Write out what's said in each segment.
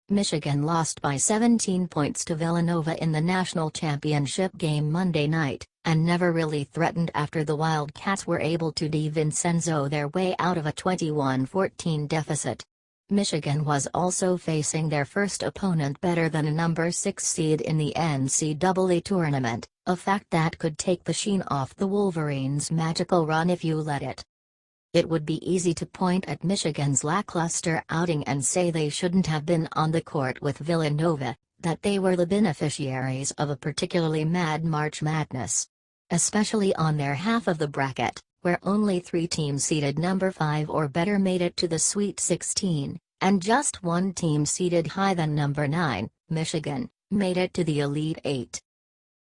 Michigan lost by 17 points to Villanova in the national championship game Monday night, and never really threatened after the Wildcats were able to DiVincenzo their way out of a 21-14 deficit. Michigan was also facing their first opponent better than a number 6 seed in the NCAA tournament, a fact that could take the sheen off the Wolverines' magical run if you let it. It would be easy to point at Michigan's lackluster outing and say they shouldn't have been on the court with Villanova, that they were the beneficiaries of a particularly mad March Madness. Especially on their half of the bracket, where only 3 teams seeded number 5 or better made it to the Sweet 16, and just 1 team seeded higher than number 9, Michigan, made it to the Elite 8.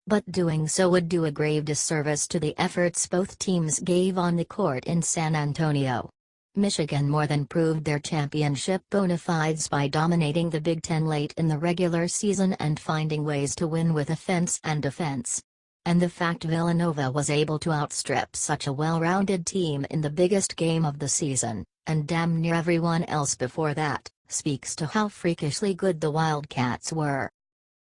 But doing so would do a grave disservice to the efforts both teams gave on the court in San Antonio. Michigan more than proved their championship bona fides by dominating the Big Ten late in the regular season and finding ways to win with offense and defense. And the fact Villanova was able to outstrip such a well-rounded team in the biggest game of the season, and damn near everyone else before that, speaks to how freakishly good the Wildcats were.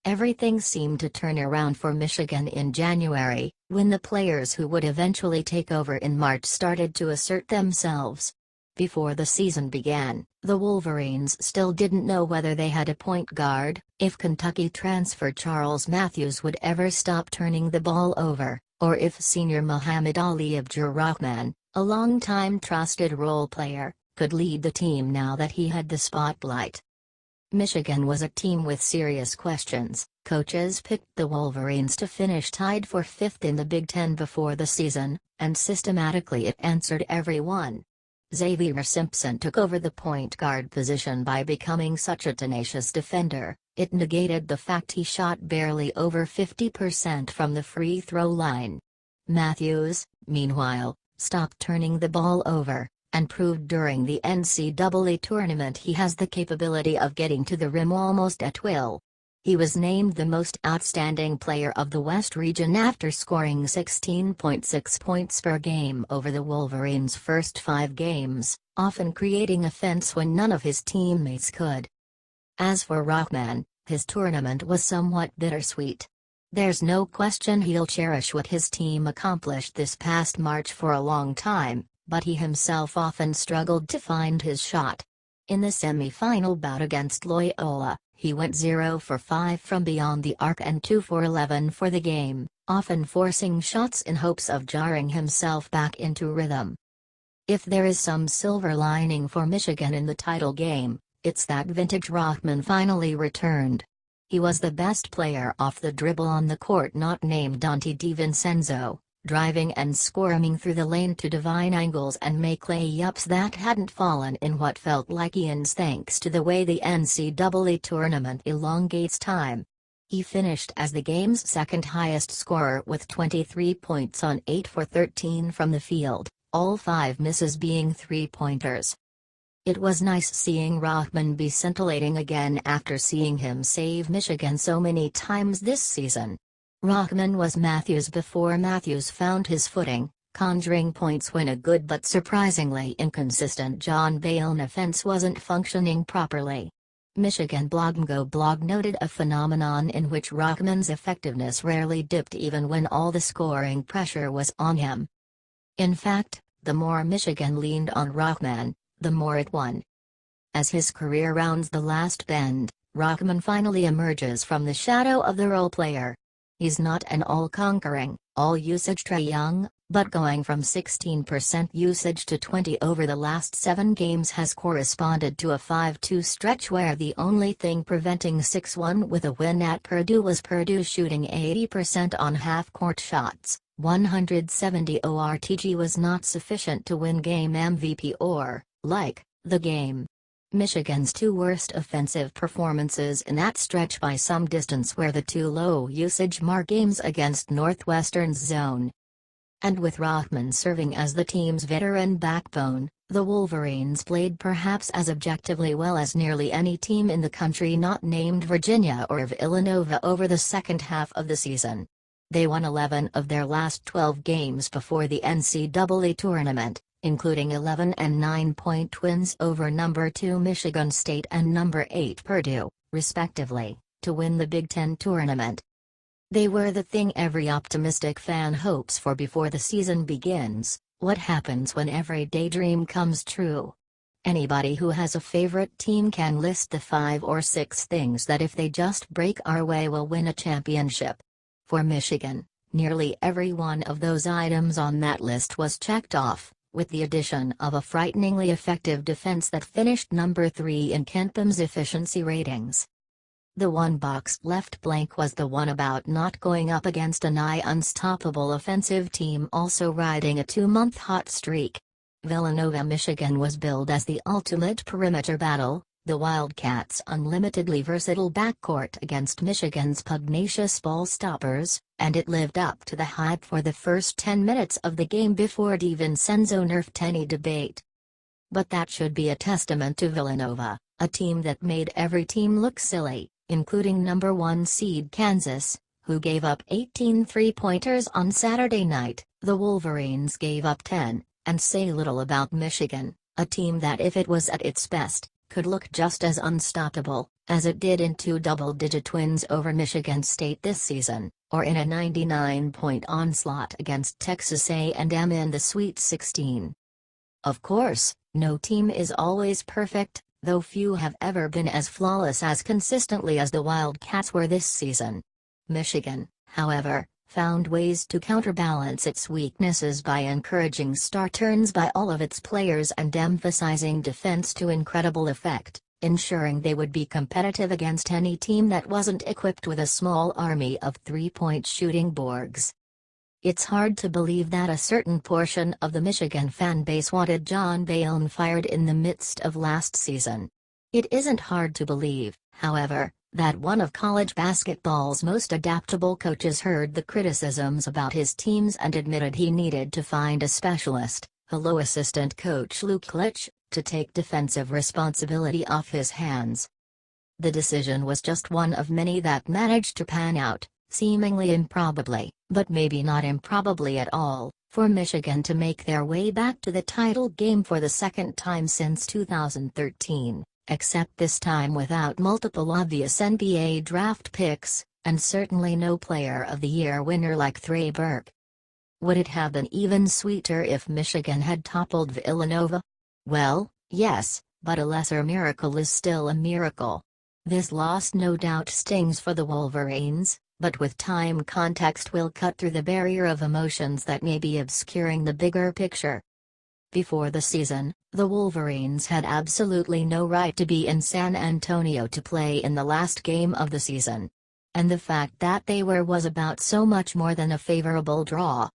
Everything seemed to turn around for Michigan in January, when the players who would eventually take over in March started to assert themselves. Before the season began, the Wolverines still didn't know whether they had a point guard, if Kentucky transfer Charles Matthews would ever stop turning the ball over, or if senior Muhammad Ali Abdur-Rahman, a longtime trusted role player, could lead the team now that he had the spotlight. Michigan was a team with serious questions. Coaches picked the Wolverines to finish tied for 5th in the Big Ten before the season, and systematically it answered every one. Xavier Simpson took over the point guard position by becoming such a tenacious defender. It negated the fact he shot barely over 50% from the free throw line. Matthews, meanwhile, stopped turning the ball over, and proved during the NCAA tournament he has the capability of getting to the rim almost at will. He was named the most outstanding player of the West region after scoring 16.6 points per game over the Wolverines' first 5 games, often creating offense when none of his teammates could. As for Rahman, his tournament was somewhat bittersweet. There's no question he'll cherish what his team accomplished this past March for a long time, but he himself often struggled to find his shot. In the semi-final bout against Loyola, he went 0 for 5 from beyond the arc and 2 for 11 for the game, often forcing shots in hopes of jarring himself back into rhythm. If there is some silver lining for Michigan in the title game, it's that vintage Rahman finally returned. He was the best player off the dribble on the court not named DiVincenzo, driving and squirming through the lane to divine angles and make layups that hadn't fallen in what felt like eons thanks to the way the NCAA tournament elongates time. He finished as the game's second highest scorer with 23 points on 8 for 13 from the field, all 5 misses being 3-pointers. It was nice seeing Rahman be scintillating again after seeing him save Michigan so many times this season. Rahman was Matthews before Matthews found his footing, conjuring points when a good but surprisingly inconsistent John Beilein offense wasn't functioning properly. Michigan blog noted a phenomenon in which Rahman's effectiveness rarely dipped even when all the scoring pressure was on him. In fact, the more Michigan leaned on Rahman, the more it won. As his career rounds the last bend, Rahman finally emerges from the shadow of the role player. He's not an all-conquering, all-usage Trae Young, but going from 16% usage to 20% over the last 7 games has corresponded to a 5-2 stretch where the only thing preventing 6-1 with a win at Purdue was Purdue shooting 80% on half-court shots. 170 ORTG was not sufficient to win game MVP or, like, the game. Michigan's 2 worst offensive performances in that stretch by some distance were the 2 low-usage MAR games against Northwestern's zone. And with Rahman serving as the team's veteran backbone, the Wolverines played perhaps as objectively well as nearly any team in the country not named Virginia or Villanova over the second half of the season. They won 11 of their last 12 games before the NCAA tournament, including 11 and 9-point wins over number 2 Michigan State and number 8 Purdue, respectively, to win the Big Ten tournament. They were the thing every optimistic fan hopes for before the season begins. What happens when every daydream comes true? Anybody who has a favorite team can list the 5 or 6 things that if they just break our way will win a championship. For Michigan, nearly every one of those items on that list was checked off, with the addition of a frighteningly effective defense that finished number 3 in KenPom's efficiency ratings. The one box left blank was the one about not going up against a nigh unstoppable offensive team also riding a 2-month hot streak. Villanova, Michigan was billed as the ultimate perimeter battle, the Wildcats' unlimitedly versatile backcourt against Michigan's pugnacious ball stoppers, and it lived up to the hype for the first 10 minutes of the game before DiVincenzo nerfed any debate. But that should be a testament to Villanova, a team that made every team look silly, including number 1 seed Kansas, who gave up 18 three-pointers on Saturday night. The Wolverines gave up 10, and say little about Michigan, a team that if it was at its best, could look just as unstoppable, as it did in 2 double-digit wins over Michigan State this season, or in a 99-point onslaught against Texas A&M in the Sweet 16. Of course, no team is always perfect, though few have ever been as flawless as consistently as the Wildcats were this season. Michigan, however, found ways to counterbalance its weaknesses by encouraging star turns by all of its players and emphasizing defense to incredible effect, ensuring they would be competitive against any team that wasn't equipped with a small army of three-point shooting Borgs. It's hard to believe that a certain portion of the Michigan fan base wanted John Bayonne fired in the midst of last season. It isn't hard to believe, however, that one of college basketball's most adaptable coaches heard the criticisms about his teams and admitted he needed to find a specialist, hello assistant coach Luke Klitsch, to take defensive responsibility off his hands. The decision was just one of many that managed to pan out, seemingly improbably, but maybe not improbably at all, for Michigan to make their way back to the title game for the second time since 2013, except this time without multiple obvious NBA draft picks, and certainly no Player of the Year winner like Trey Burke. Would it have been even sweeter if Michigan had toppled Villanova? Well, yes, but a lesser miracle is still a miracle. This loss no doubt stings for the Wolverines, but with time context will cut through the barrier of emotions that may be obscuring the bigger picture. Before the season, the Wolverines had absolutely no right to be in San Antonio to play in the last game of the season. And the fact that they were was about so much more than a favorable draw.